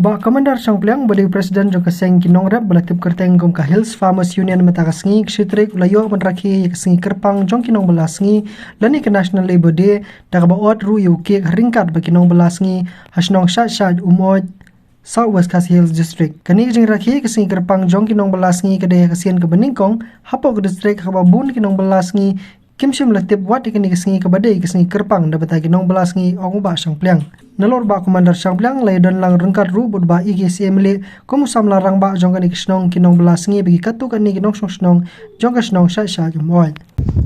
Ba Komandar Sangpliang bali Presiden Joko Seng Kinong Rep belatip kerteng gom ka Hills Farmers Union matagasngi ksitrik ulayo menraki yakasngi kerpang jong Kinong belasngi lani ke National Labour Day dagabaot ru UK ringkat ba Kinong belasngi hasnong shat umoj Southwest Khasi Hills District. Kani jing rakhi kasngi kerpang jong Kinong belasngi kedai kasian ke Beningkong hapo ke distrik hababun Kinong belasngi kimsim latip wat ikani kasngi kabadai kasngi kerpang dapat Kinong belasngi ong ba Sangpliang. Nalor ba Komandar Sangpliang lay don lang rengkat ru bud ba IGC emile komusam larang ba jong kani kisnong Kinong belasngi bagi katu kani Kinong snong jong kisnong sha jumoy.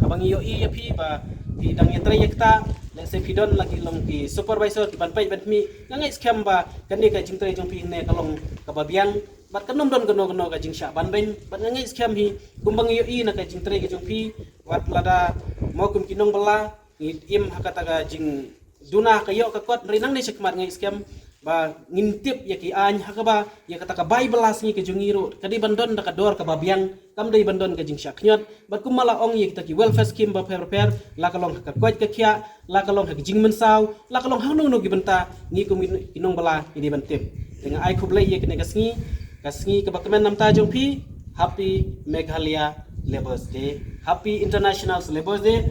Abang iyo iya pi ba di dang yetre yekta le se pidon lagi long pi supervisor ki ban pai ban mi ngangai scam ba kani ka jingtre jong pi ne kalong kababiang bat kanom don gono ka jingsha ban ben bat ngangai scam hi kumbang iyo i na ka jingtre ka jong pi wat lada mo kum Kinong bela im hakata ka jing duna kayo ka kwat rinang ni sekmat ngai scam ba ngintip ya ki an hakaba ya kata ka bible lasni ke jungiru kadi bandon da ka dor ka babiang kam dei bandon ka jing syaknyot bat kumala ong ya kita ki welfare scheme ba per la kalong ka kwat ka kya la kalong ka jing mensaw la kalong hanung no gi benta ngi kum Kinong bela ini bantip dengan ai kublai ya kene kasngi ka bakmen nam ta jong pi happy Meghalaya Labour's Day, happy International Labour's Day.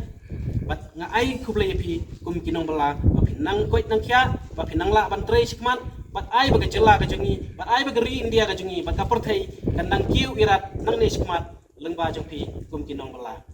Bat nga ai kublai pi kum Kinong bela ba pinang koit nang kya ba pinang la ban tre sikmat bat ai ba jela ka jungi bat ai ba ri India ka jungi bat ka perthai kan nang kiu irat nang ne sikmat lengba jong pi kum Kinong bela